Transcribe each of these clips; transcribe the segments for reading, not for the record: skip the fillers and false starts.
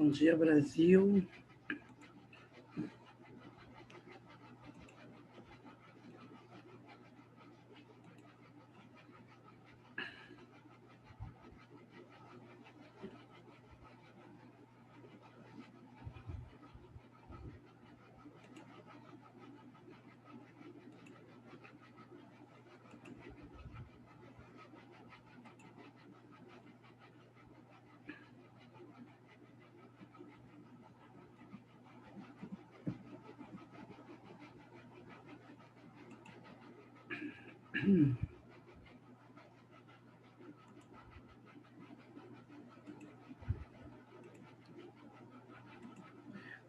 Bom dia, Brasil.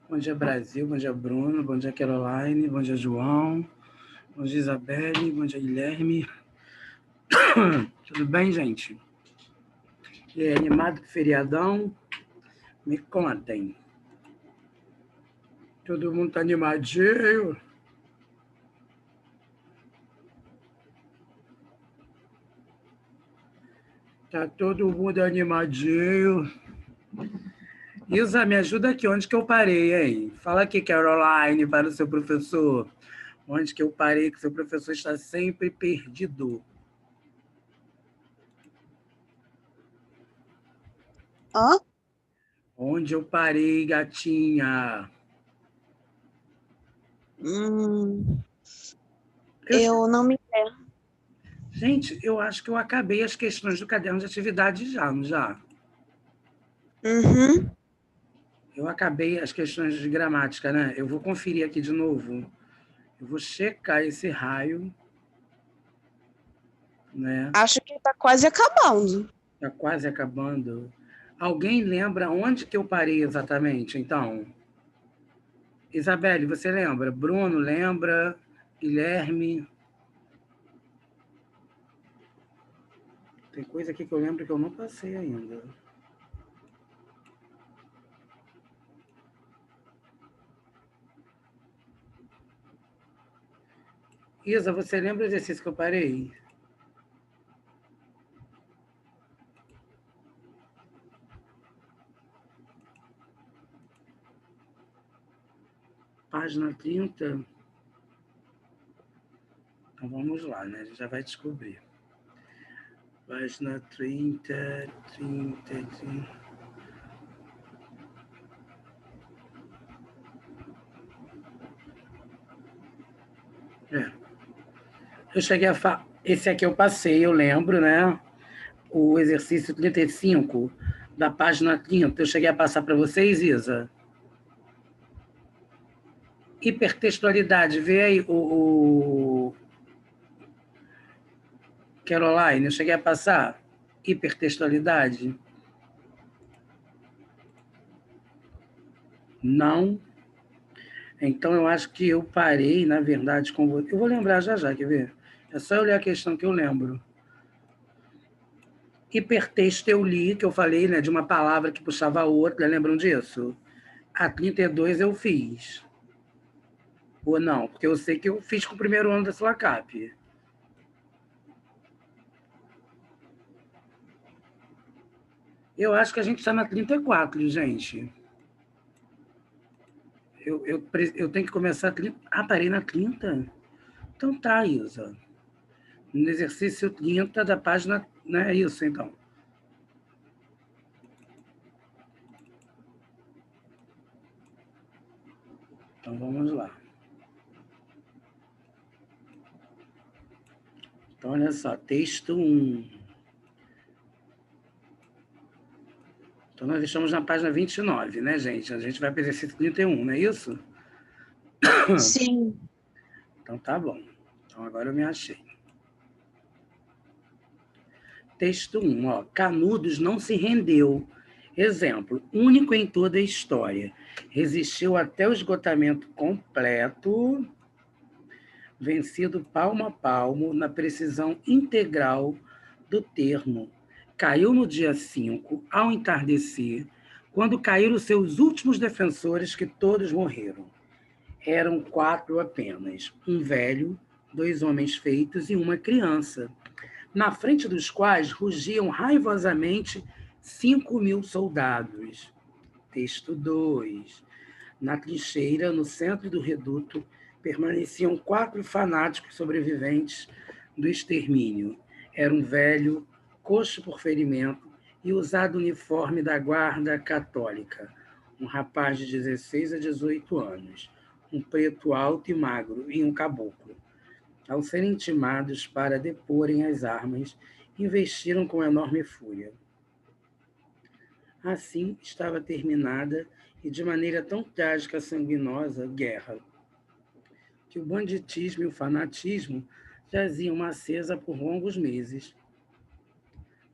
Bom dia, Brasil. Bom dia, Bruno. Bom dia, Caroline. Bom dia, João. Bom dia, Isabelle. Bom dia, Guilherme. Tudo bem, gente? E aí, animado com o feriadão? Me contem. Todo mundo tá animadinho? Tá todo mundo animadinho? Isa, me ajuda aqui. Onde que eu parei, hein? Fala aqui, Caroline, para o seu professor. Onde que eu parei, que o seu professor está sempre perdido. Hã? Onde eu parei, gatinha? Eu não me lembro. Gente, eu acho que eu acabei as questões do caderno de atividade já, não já? Uhum. Eu acabei as questões de gramática, né? Eu vou conferir aqui de novo. Eu vou checar esse raio, né? Acho que está quase acabando. Está quase acabando. Alguém lembra onde que eu parei exatamente, então? Isabelle, você lembra? Bruno lembra? Guilherme? Tem coisa aqui que eu lembro que eu não passei ainda. Isa, você lembra o exercício que eu parei? Página 30. Então vamos lá, né? A gente já vai descobrir. Página 30. Eu cheguei a esse aqui eu passei, eu lembro, né? O exercício 35 da página 30. Eu cheguei a passar para vocês, Isa? Hipertextualidade, vê aí o Caroline, eu cheguei a passar hipertextualidade? Não. Então, eu acho que eu parei, na verdade, com você. Eu vou lembrar já, quer ver? É só eu ler a questão que eu lembro. Hipertexto eu li, que eu falei, né, de uma palavra que puxava a outra, lembram disso? A 32 eu fiz. Ou não? Porque eu sei que eu fiz com o primeiro ano da SUACAP. Eu acho que a gente está na 34, gente. Eu tenho que começar a 30. Ah, parei na 30? Então tá, Isa. No exercício 30 da página. Não é isso, então. Então vamos lá. Então, olha só, texto 1. Então, nós estamos na página 29, né, gente? A gente vai para o exercício 31, não é isso? Sim. Então, tá bom. Então, agora eu me achei. Texto 1, ó. Canudos não se rendeu. Exemplo, único em toda a história. Resistiu até o esgotamento completo, vencido palmo a palmo, na precisão integral do termo. Caiu no dia 5, ao entardecer, quando caíram seus últimos defensores, que todos morreram. Eram 4 apenas, um velho, 2 homens feitos e uma criança, na frente dos quais rugiam raivosamente 5.000 soldados. Texto 2. Na trincheira, no centro do reduto, permaneciam 4 fanáticos sobreviventes do extermínio. Era um velho, coxo por ferimento e usado uniforme da guarda católica, um rapaz de 16 a 18 anos, um preto alto e magro e um caboclo. Ao serem intimados para deporem as armas, investiram com enorme fúria. Assim estava terminada, e de maneira tão trágica e sanguinosa, a guerra, que o banditismo e o fanatismo jaziam acesa por longos meses,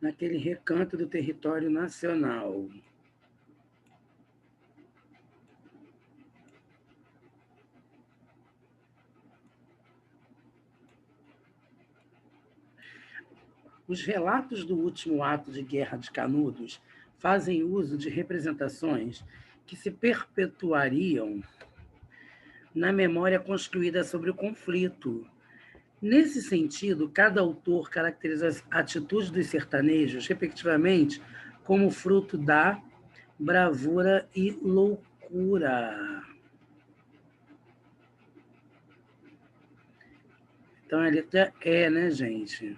naquele recanto do território nacional. Os relatos do último ato de guerra de Canudos fazem uso de representações que se perpetuariam na memória construída sobre o conflito. Nesse sentido, cada autor caracteriza as atitudes dos sertanejos, respectivamente, como fruto da bravura e loucura. Então, a letra E, né, gente?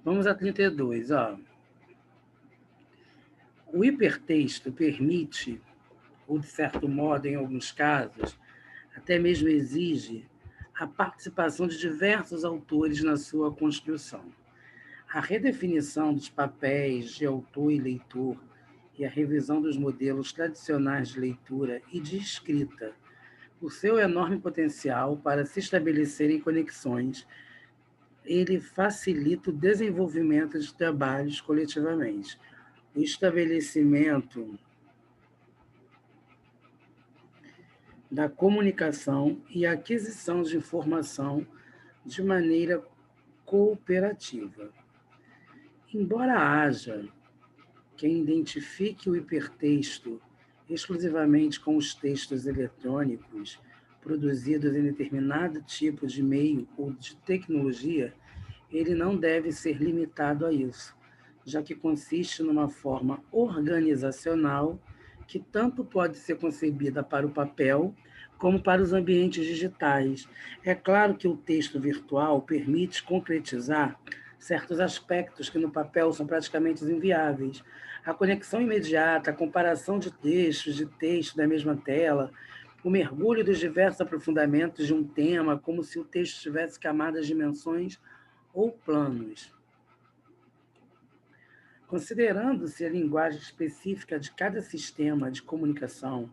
Vamos a 32, ó. O hipertexto permite, ou de certo modo, em alguns casos, até mesmo exige, a participação de diversos autores na sua construção. A redefinição dos papéis de autor e leitor e a revisão dos modelos tradicionais de leitura e de escrita, o seu enorme potencial para se estabelecerem conexões, ele facilita o desenvolvimento de trabalhos coletivamente. O estabelecimento da comunicação e a aquisição de informação de maneira cooperativa. Embora haja quem identifique o hipertexto exclusivamente com os textos eletrônicos produzidos em determinado tipo de meio ou de tecnologia, ele não deve ser limitado a isso, já que consiste numa forma organizacional que tanto pode ser concebida para o papel como para os ambientes digitais. É claro que o texto virtual permite concretizar certos aspectos que no papel são praticamente inviáveis. A conexão imediata, a comparação de texto da mesma tela, o mergulho dos diversos aprofundamentos de um tema, como se o texto tivesse camadas, dimensões ou planos. Considerando-se a linguagem específica de cada sistema de comunicação,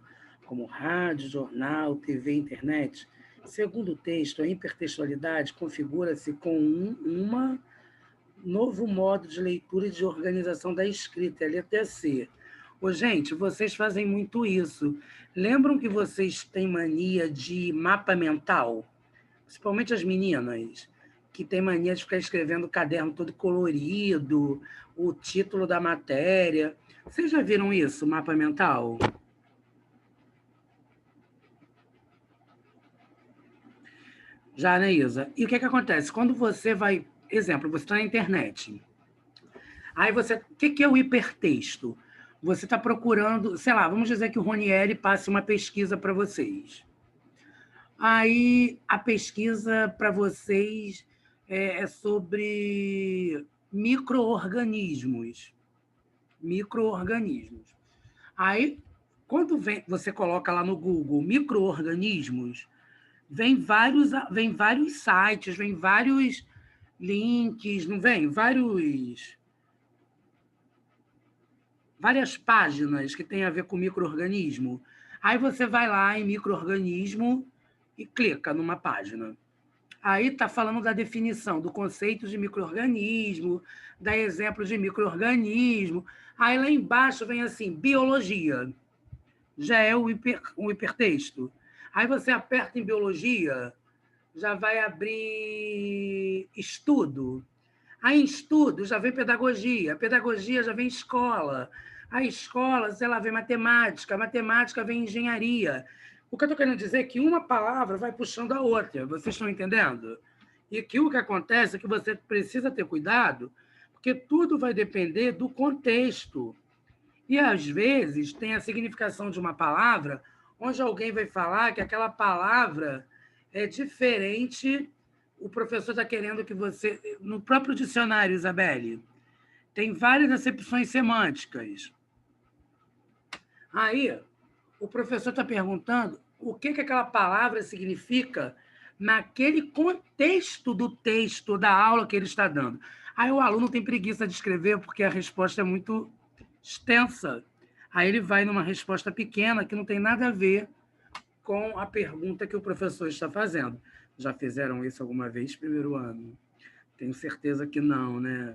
como rádio, jornal, TV e internet, segundo o texto, a hipertextualidade configura-se com um novo modo de leitura e de organização da escrita, a letra C. Ô, gente, vocês fazem muito isso. Lembram que vocês têm mania de mapa mental? Principalmente as meninas, que têm mania de ficar escrevendo o caderno todo colorido, o título da matéria. Vocês já viram isso, mapa mental? Já, né, Isa? E o que acontece? Quando você vai... Exemplo, você está na internet. Aí você... O que é o hipertexto? Você está procurando... Sei lá, vamos dizer que o Ronieri passe uma pesquisa para vocês. Aí a pesquisa para vocês é sobre micro-organismos. Micro-organismos. Aí, quando você coloca lá no Google micro-organismos, vem vários sites, vem vários links, não vem? Várias páginas que têm a ver com micro-organismo. Aí você vai lá em micro-organismo e clica numa página. Aí está falando da definição do conceito de micro-organismo, dá exemplos de micro-organismo. Aí lá embaixo vem assim, biologia. Já é um hipertexto. Aí você aperta em biologia, já vai abrir estudo. Aí em estudo já vem pedagogia, pedagogia já vem escola. A escola, sei lá, vem matemática, a matemática vem engenharia. O que eu estou querendo dizer é que uma palavra vai puxando a outra, vocês estão entendendo? E que o que acontece é que você precisa ter cuidado, porque tudo vai depender do contexto. E, às vezes, tem a significação de uma palavra, onde alguém vai falar que aquela palavra é diferente, o professor está querendo que você... No próprio dicionário, Isabelle, tem várias acepções semânticas. Aí, o professor está perguntando o que aquela palavra significa naquele contexto do texto, da aula que ele está dando. Aí o aluno tem preguiça de escrever porque a resposta é muito extensa. Aí ele vai numa resposta pequena que não tem nada a ver com a pergunta que o professor está fazendo. Já fizeram isso alguma vez, primeiro ano? Tenho certeza que não, né?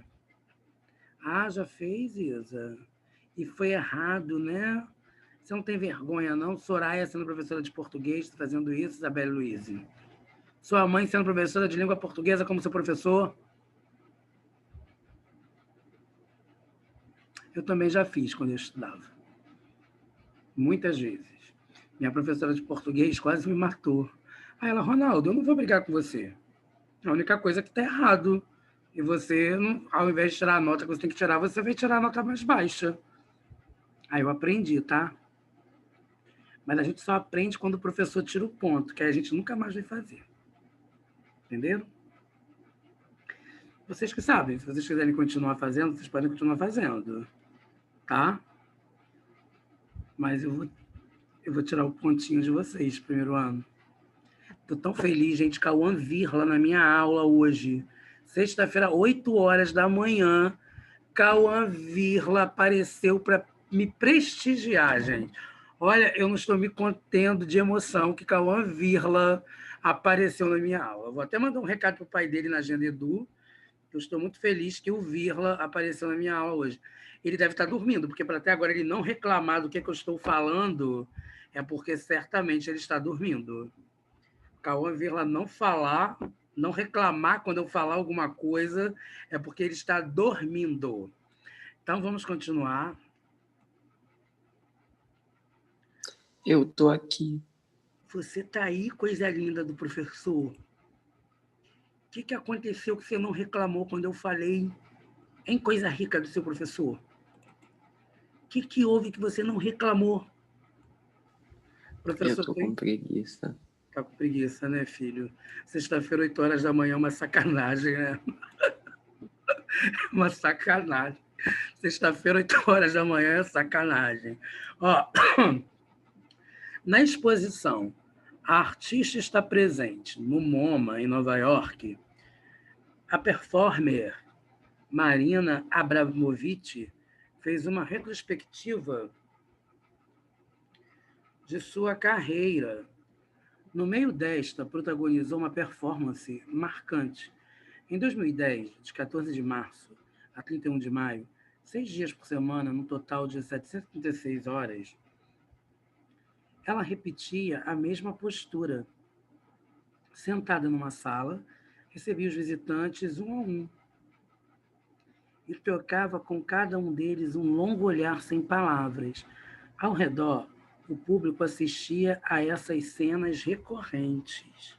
Ah, já fez, Isa? E foi errado, né? Você não tem vergonha, não? Soraya sendo professora de português, fazendo isso, Isabelle Luiz. Sua mãe sendo professora de língua portuguesa como seu professor? Eu também já fiz quando eu estudava. Muitas vezes. Minha professora de português quase me matou. Aí ela, Ronaldo, eu não vou brigar com você. A única coisa é que está errado. E você, ao invés de tirar a nota que você tem que tirar, você vai tirar a nota mais baixa. Aí eu aprendi, tá? Mas a gente só aprende quando o professor tira o ponto, que a gente nunca mais vai fazer. Entenderam? Vocês que sabem, se vocês quiserem continuar fazendo, vocês podem continuar fazendo. Tá? Mas eu vou tirar o pontinho de vocês, primeiro ano. Estou tão feliz, gente. Cauã Virla na minha aula hoje. Sexta-feira, 8 horas da manhã, Cauã Virla apareceu para me prestigiar, gente. Olha, eu não estou me contendo de emoção que Cauã Virla apareceu na minha aula. Vou até mandar um recado para o pai dele na Agenda Edu. Eu estou muito feliz que o Virla apareceu na minha aula hoje. Ele deve estar dormindo, porque para até agora ele não reclamar do que eu estou falando, é porque certamente ele está dormindo. Cauã Virla não falar, não reclamar quando eu falar alguma coisa, é porque ele está dormindo. Então, vamos continuar. Eu estou aqui. Você está aí, coisa linda do professor. O que aconteceu que você não reclamou quando eu falei em coisa rica do seu professor? O que houve que você não reclamou? Professor, eu estou com preguiça. Tá com preguiça, né, filho? Sexta-feira, 8 horas da manhã, uma sacanagem, né? Uma sacanagem. Sexta-feira, 8 horas da manhã, é sacanagem. Ó, na exposição, a artista está presente no MoMA, em Nova York. A performer Marina Abramovic fez uma retrospectiva de sua carreira. No meio desta, protagonizou uma performance marcante. Em 2010, de 14 de março a 31 de maio, 6 dias por semana, no total de 736 horas, ela repetia a mesma postura. Sentada numa sala, recebia os visitantes um a um e trocava com cada um deles um longo olhar sem palavras. Ao redor, o público assistia a essas cenas recorrentes.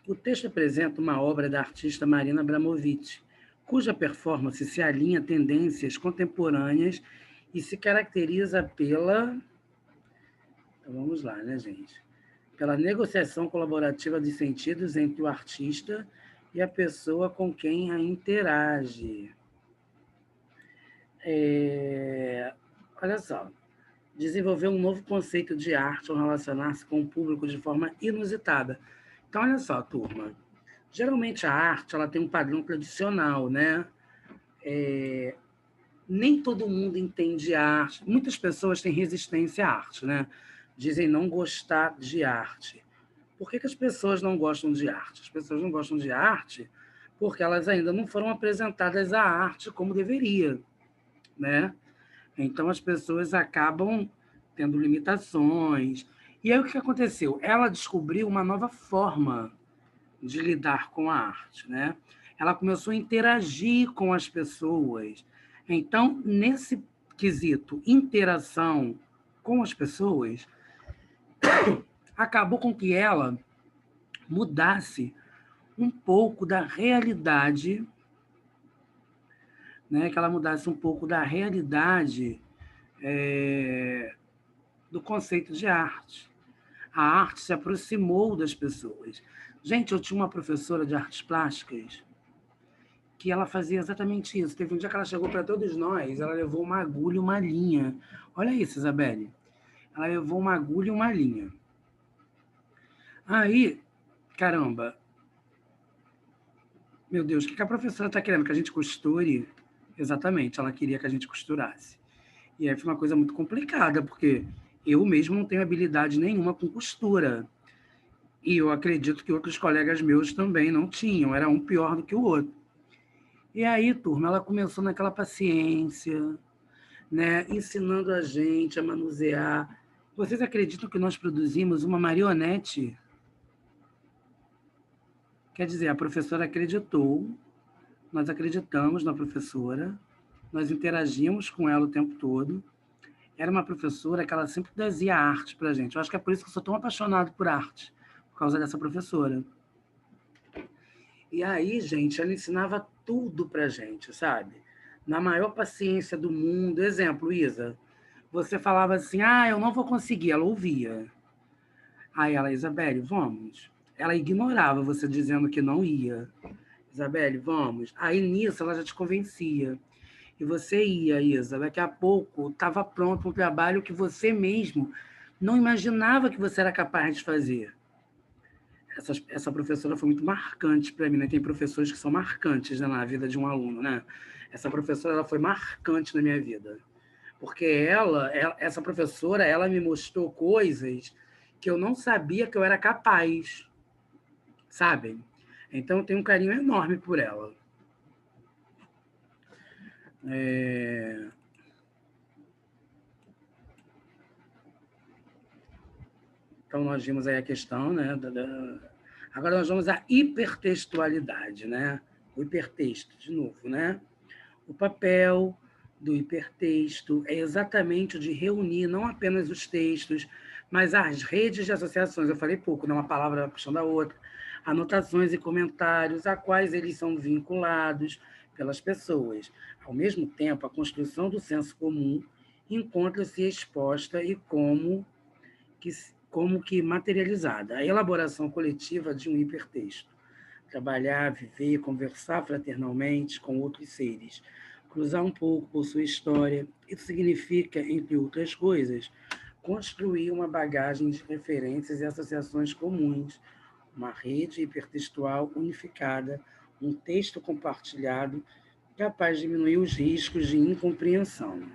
O texto apresenta uma obra da artista Marina Abramovic, cuja performance se alinha a tendências contemporâneas e se caracteriza pela... Então vamos lá, né, gente? Pela negociação colaborativa de sentidos entre o artista e a pessoa com quem a interage. Olha só, desenvolver um novo conceito de arte ao relacionar-se com o público de forma inusitada. Então, olha só, turma, geralmente a arte ela tem um padrão tradicional, né? Nem todo mundo entende arte. Muitas pessoas têm resistência à arte, né? Dizem não gostar de arte. Por que as pessoas não gostam de arte? As pessoas não gostam de arte porque elas ainda não foram apresentadas à arte como deveria, né? Então, as pessoas acabam tendo limitações. E aí, o que aconteceu? Ela descobriu uma nova forma de lidar com a arte, né? Ela começou a interagir com as pessoas. Então, nesse quesito, interação com as pessoas, acabou com que ela mudasse um pouco da realidade né, que ela mudasse um pouco da realidade do conceito de arte. A arte se aproximou das pessoas. Gente, eu tinha uma professora de artes plásticas que ela fazia exatamente isso. Teve um dia que ela chegou para todos nós, ela levou uma agulha e uma linha. Olha isso, Isabelle. Ela levou uma agulha e uma linha. Aí, caramba, meu Deus, o que a professora está querendo? Que a gente costure? Exatamente, ela queria que a gente costurasse. E aí foi uma coisa muito complicada, porque eu mesmo não tenho habilidade nenhuma com costura. E eu acredito que outros colegas meus também não tinham, era um pior do que o outro. E aí, turma, ela começou naquela paciência, né, ensinando a gente a manusear. Vocês acreditam que nós produzimos uma marionete? Quer dizer, a professora acreditou, nós acreditamos na professora, nós interagimos com ela o tempo todo. Era uma professora que ela sempre trazia arte para a gente. Eu acho que é por isso que eu sou tão apaixonado por arte, por causa dessa professora. E aí, gente, ela ensinava tudo para a gente, sabe? Na maior paciência do mundo. Exemplo, Isa, você falava assim, eu não vou conseguir, ela ouvia. Aí ela, Isabelle, vamos. Ela ignorava você dizendo que não ia. Isabelle, vamos. Aí nisso ela já te convencia. E você ia, Isa. Daqui a pouco estava pronto um trabalho que você mesmo não imaginava que você era capaz de fazer. Essa professora foi muito marcante para mim, né? Tem professores que são marcantes, né, na vida de um aluno, né? Essa professora ela foi marcante na minha vida. Porque essa professora, ela me mostrou coisas que eu não sabia que eu era capaz, sabem? Então, eu tenho um carinho enorme por ela. Então, nós vimos aí a questão, né? Agora, nós vamos à hipertextualidade, né? O hipertexto, de novo, né? O papel do hipertexto é exatamente o de reunir não apenas os textos, mas as redes de associações. Eu falei pouco, né? Uma palavra puxando a outra. Anotações e comentários, a quais eles são vinculados pelas pessoas. Ao mesmo tempo, a construção do senso comum encontra-se exposta e como que materializada. A elaboração coletiva de um hipertexto. Trabalhar, viver, conversar fraternalmente com outros seres. Cruzar um pouco por sua história. Isso significa, entre outras coisas, construir uma bagagem de referências e associações comuns, uma rede hipertextual unificada, um texto compartilhado capaz de diminuir os riscos de incompreensão.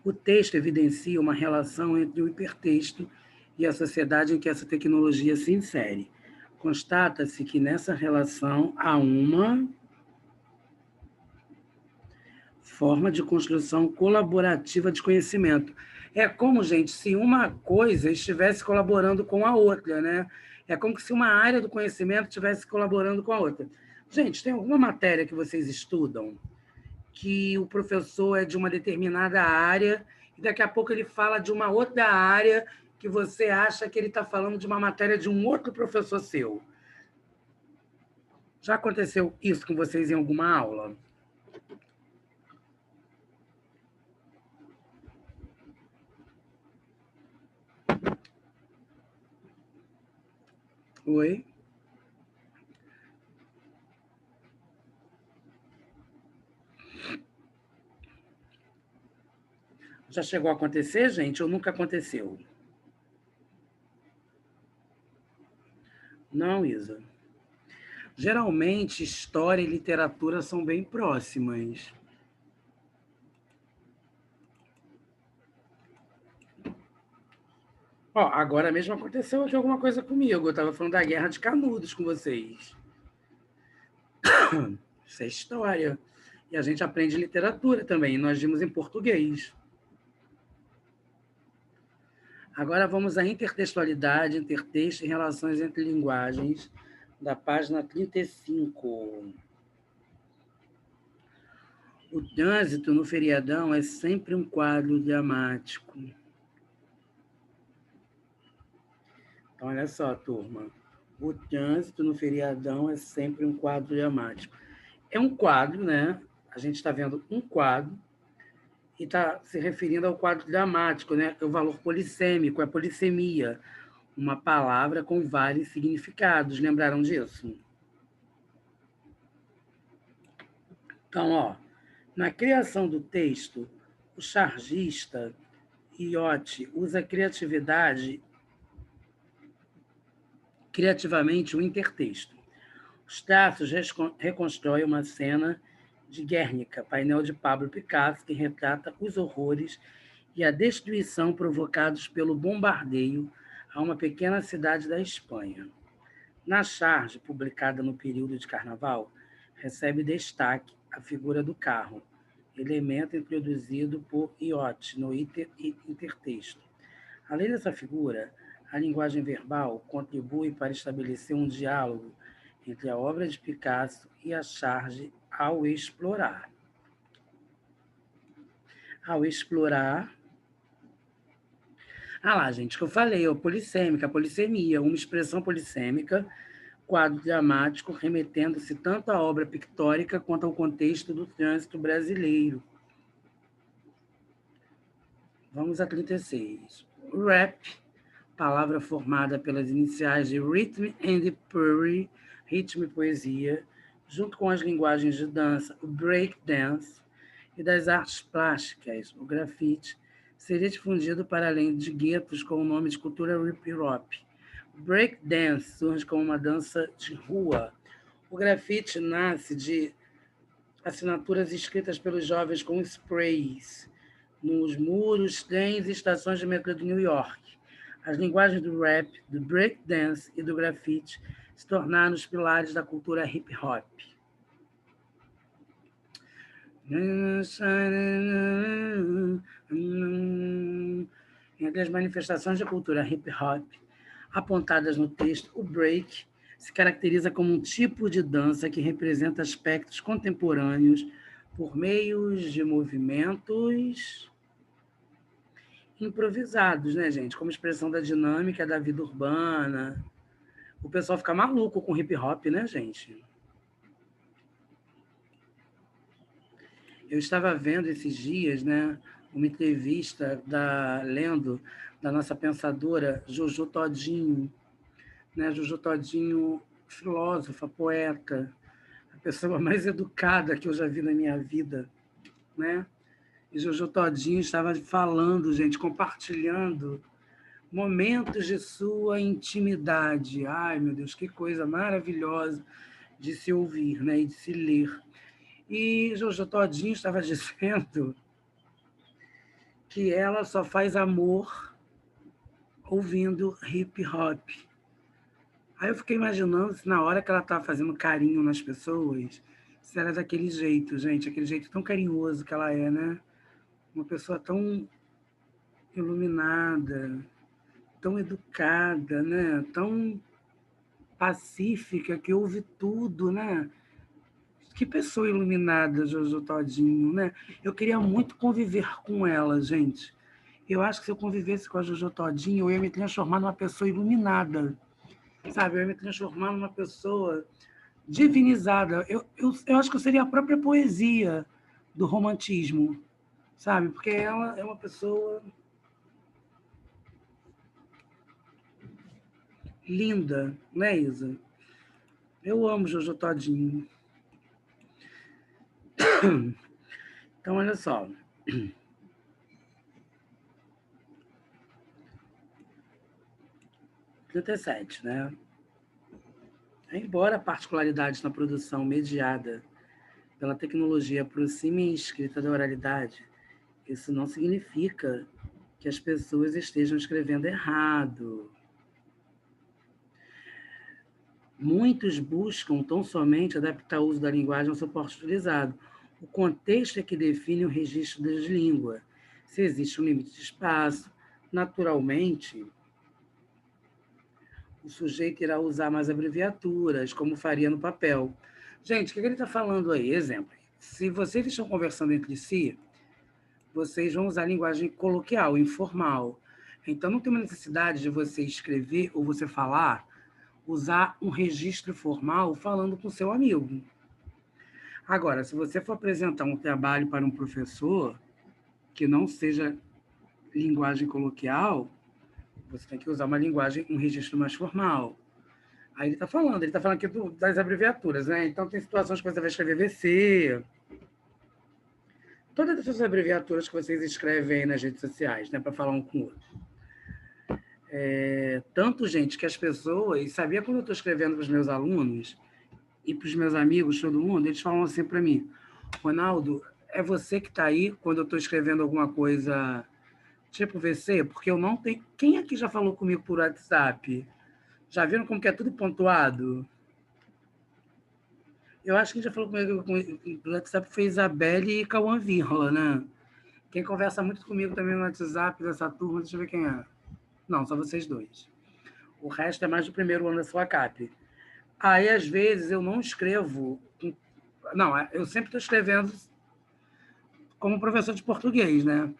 O texto evidencia uma relação entre o hipertexto e a sociedade em que essa tecnologia se insere. Constata-se que nessa relação há uma forma de construção colaborativa de conhecimento. É como, gente, se uma coisa estivesse colaborando com a outra, né? É como se uma área do conhecimento estivesse colaborando com a outra. Gente, tem alguma matéria que vocês estudam que o professor é de uma determinada área e daqui a pouco ele fala de uma outra área que você acha que ele está falando de uma matéria de um outro professor seu? Já aconteceu isso com vocês em alguma aula? Oi? Já chegou a acontecer, gente, ou nunca aconteceu? Não, Isa. Geralmente, história e literatura são bem próximas. Ó, agora mesmo aconteceu aqui alguma coisa comigo. Eu estava falando da Guerra de Canudos com vocês. Isso é história. E a gente aprende literatura também. Nós vimos em português. Agora vamos à intertextualidade, intertexto e relações entre linguagens, da página 35. O trânsito no feriadão é sempre um quadro dramático. Então, olha só, turma. O trânsito no feriadão é sempre um quadro dramático. É um quadro, né? A gente está vendo um quadro e está se referindo ao quadro dramático, né? É o valor polissêmico, é polissemia, uma palavra com vários significados. Lembraram disso? Então, ó, na criação do texto, o chargista Iotti usa criativamente o intertexto. Os traços reconstroem uma cena de Guernica, painel de Pablo Picasso, que retrata os horrores e a destruição provocados pelo bombardeio a uma pequena cidade da Espanha. Na charge, publicada no período de Carnaval, recebe destaque a figura do carro, elemento introduzido por Iotti no intertexto. Além dessa figura, a linguagem verbal contribui para estabelecer um diálogo entre a obra de Picasso e a charge ao explorar. Ah lá, gente, que eu falei, polissemia, uma expressão polissêmica, quadro dramático remetendo-se tanto à obra pictórica quanto ao contexto do trânsito brasileiro. Vamos a 36. Rap, palavra formada pelas iniciais de Rhythm and Poetry, ritmo e poesia, junto com as linguagens de dança, o breakdance, e das artes plásticas, o grafite, seria difundido para além de guetos com o nome de cultura hip-hop. O breakdance surge como uma dança de rua. O grafite nasce de assinaturas escritas pelos jovens com sprays nos muros, trens e estações de metrô de New York. As linguagens do rap, do breakdance e do grafite se tornaram os pilares da cultura hip-hop. Entre as manifestações da cultura hip-hop apontadas no texto, o break se caracteriza como um tipo de dança que representa aspectos contemporâneos por meios de movimentos improvisados, né, gente? Como expressão da dinâmica da vida urbana. O pessoal fica maluco com hip-hop, né, gente? Eu estava vendo esses dias, né, uma entrevista lendo da nossa pensadora Jojo Todinho, né, Jojo Todinho, filósofa, poeta, a pessoa mais educada que eu já vi na minha vida, né? E Jojo Todinho estava falando, gente, compartilhando momentos de sua intimidade. Ai, meu Deus, que coisa maravilhosa de se ouvir, né, e de se ler. E Jojo Todinho estava dizendo que ela só faz amor ouvindo hip-hop. Aí eu fiquei imaginando se na hora que ela estava fazendo carinho nas pessoas, se era daquele jeito, gente, aquele jeito tão carinhoso que ela é, né? Uma pessoa tão iluminada, tão educada, né? Tão pacífica, que ouve tudo, né? Que pessoa iluminada, Jojo Todinho, né? Eu queria muito conviver com ela, gente. Eu acho que se eu convivesse com a Jojo Todinho, eu ia me transformar numa pessoa iluminada, sabe? Eu ia me transformar numa pessoa divinizada. Eu acho que eu seria a própria poesia do romantismo, sabe? Porque ela é uma pessoa linda, né, Isa? Eu amo Jojo Todinho. Então, olha só. 37, né? Embora particularidades na produção mediada pela tecnologia aproximem a escrita da oralidade, isso não significa que as pessoas estejam escrevendo errado. Muitos buscam tão somente adaptar o uso da linguagem ao suporte utilizado. O contexto é que define o registro das línguas. Se existe um limite de espaço, naturalmente, o sujeito irá usar mais abreviaturas, como faria no papel. Gente, o que ele está falando aí? Exemplo. Se vocês estão conversando entre si, vocês vão usar linguagem coloquial, informal. Então, não tem uma necessidade de você escrever ou você falar usar um registro formal falando com seu amigo. Agora, se você for apresentar um trabalho para um professor que não seja linguagem coloquial, você tem que usar uma linguagem, um registro mais formal. Aí ele está falando aqui das abreviaturas, né? Então, tem situações que você vai escrever VC, todas essas abreviaturas que vocês escrevem aí nas redes sociais, né? Para falar um com o outro. Tanto, gente, que as pessoas... Sabia quando eu estou escrevendo para os meus alunos e para os meus amigos, todo mundo, eles falam assim para mim: Ronaldo, é você que está aí quando eu estou escrevendo alguma coisa tipo VC? Porque eu não tenho... Quem aqui já falou comigo por WhatsApp? Já viram como que é tudo pontuado? Eu acho que quem já falou comigo por WhatsApp foi Isabelle e Cauã Vírrola, né? Quem conversa muito comigo também no WhatsApp dessa turma, deixa eu ver quem é. Não, só vocês dois. O resto é mais do primeiro ano da sua CAP. Aí, às vezes, eu não escrevo... Não, eu sempre estou escrevendo como professor de português, né?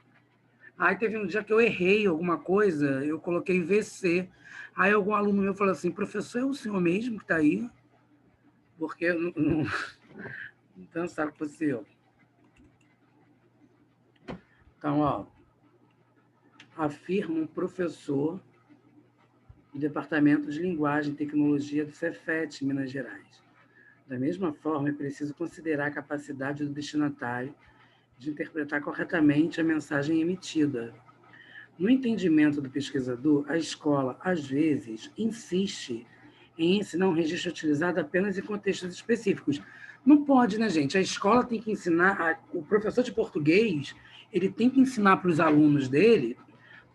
Aí teve um dia que eu errei alguma coisa, eu coloquei VC. Aí algum aluno meu falou assim: professor, é o senhor mesmo que está aí? Porque eu não pensaram que fosse eu. Então, ó, afirma um professor do Departamento de Linguagem e Tecnologia do Cefet, Minas Gerais. Da mesma forma, é preciso considerar a capacidade do destinatário de interpretar corretamente a mensagem emitida. No entendimento do pesquisador, a escola, às vezes, insiste em ensinar um registro utilizado apenas em contextos específicos. Não pode, né, gente? A escola tem que ensinar, o professor de português, ele tem que ensinar para os alunos dele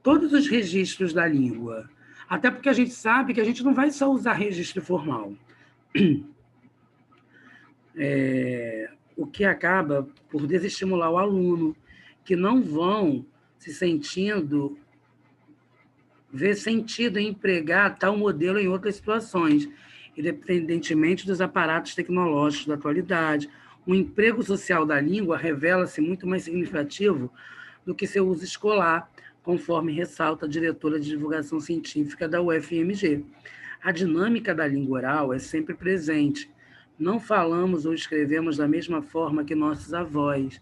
todos os registros da língua. Até porque a gente sabe que a gente não vai só usar registro formal. O que acaba por desestimular o aluno, que não vão se sentindo, ver sentido em empregar tal modelo em outras situações, independentemente dos aparatos tecnológicos da atualidade. O emprego social da língua revela-se muito mais significativo do que seu uso escolar, conforme ressalta a diretora de divulgação científica da UFMG. A dinâmica da língua oral é sempre presente. Não falamos ou escrevemos da mesma forma que nossos avós.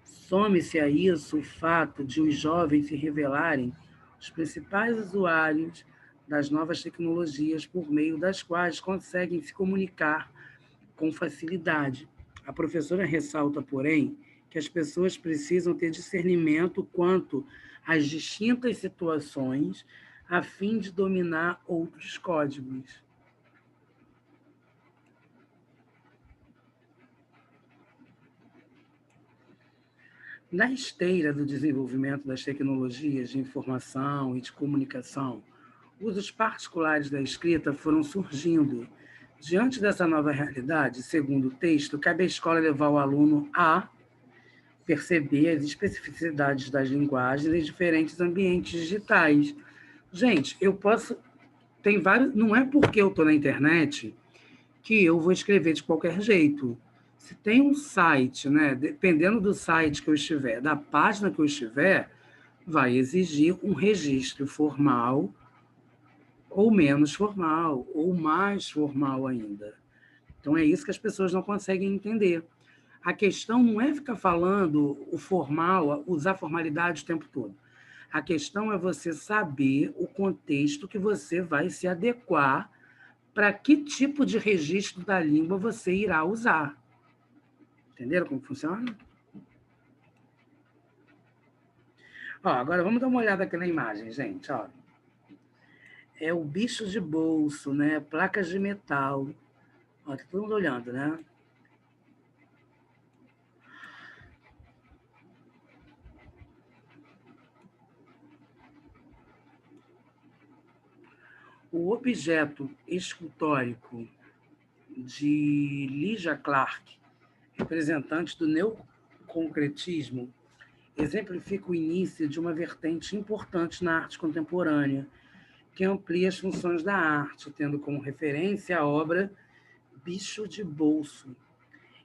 Some-se a isso o fato de os jovens se revelarem os principais usuários das novas tecnologias por meio das quais conseguem se comunicar com facilidade. A professora ressalta, porém, que as pessoas precisam ter discernimento quanto às distintas situações a fim de dominar outros códigos. Na esteira do desenvolvimento das tecnologias de informação e de comunicação, usos particulares da escrita foram surgindo. Diante dessa nova realidade, segundo o texto, cabe à escola levar o aluno a perceber as especificidades das linguagens em diferentes ambientes digitais. Gente, eu posso... Tem vários... Não é porque eu estou na internet que eu vou escrever de qualquer jeito. Se tem um site, né, dependendo do site que eu estiver, da página que eu estiver, vai exigir um registro formal, ou menos formal, ou mais formal ainda. Então, é isso que as pessoas não conseguem entender. A questão não é ficar falando o formal, usar formalidade o tempo todo. A questão é você saber o contexto que você vai se adequar para que tipo de registro da língua você irá usar. Entenderam como funciona? Ó, agora vamos dar uma olhada aqui na imagem, gente. Ó. É o bicho de bolso, né? Placas de metal. Ó, tá todo mundo olhando, né? O objeto escultórico de Lygia Clark, representante do neoconcretismo, exemplifica o início de uma vertente importante na arte contemporânea, que amplia as funções da arte, tendo como referência a obra Bicho de Bolso.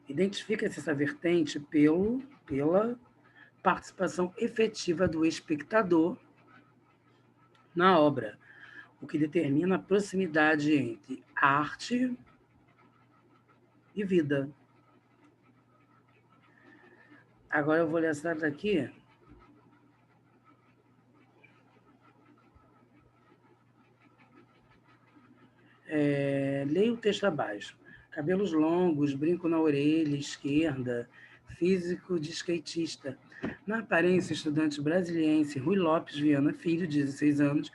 Identifica-se essa vertente pela participação efetiva do espectador na obra. o que determina a proximidade entre arte e vida. Agora eu vou ler essa daqui. Leia o texto abaixo. Cabelos longos, brinco na orelha esquerda, físico de skatista. Na aparência, estudante brasiliense Rui Lopes Viana Filho, 16 anos,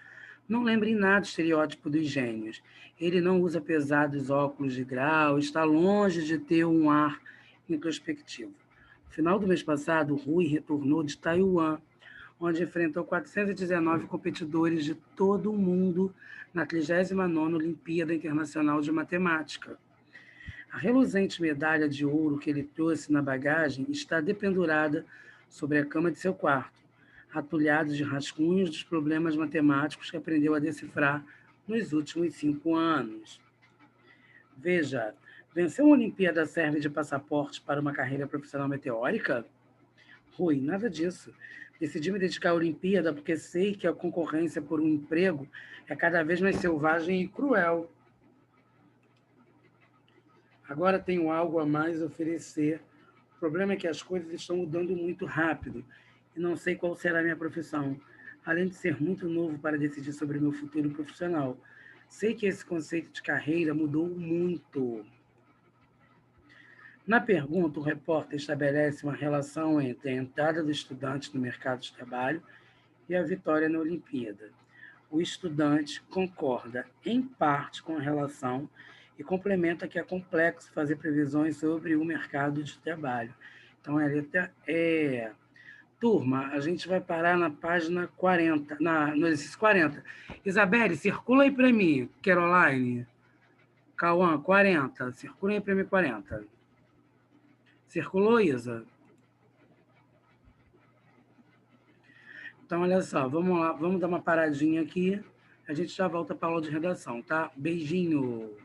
não lembra em nada o estereótipo dos gênios. Ele não usa pesados óculos de grau, está longe de ter um ar introspectivo. No final do mês passado, Rui retornou de Taiwan, onde enfrentou 419 competidores de todo o mundo na 39ª Olimpíada Internacional de Matemática. A reluzente medalha de ouro que ele trouxe na bagagem está dependurada sobre a cama de seu quarto, atulhado de rascunhos dos problemas matemáticos que aprendeu a decifrar nos últimos 5 anos. Veja, vencer uma Olimpíada serve de passaporte para uma carreira profissional meteórica? Rui, nada disso. Decidi me dedicar à Olimpíada porque sei que a concorrência por um emprego é cada vez mais selvagem e cruel. Agora tenho algo a mais a oferecer. O problema é que as coisas estão mudando muito rápido e não sei qual será a minha profissão, além de ser muito novo para decidir sobre o meu futuro profissional. Sei que esse conceito de carreira mudou muito. Na pergunta, o repórter estabelece uma relação entre a entrada do estudante no mercado de trabalho e a vitória na Olimpíada. O estudante concorda, em parte, com a relação e complementa que é complexo fazer previsões sobre o mercado de trabalho. Então, a letra E. Turma, a gente vai parar na página 40, no exercício 40. Isabelle, circula aí para mim. Caroline, Cauã, 40. Circula aí para mim, 40. Circulou, Isa? Então, olha só, vamos lá, vamos dar uma paradinha aqui. A gente já volta para a aula de redação, tá? Beijinho!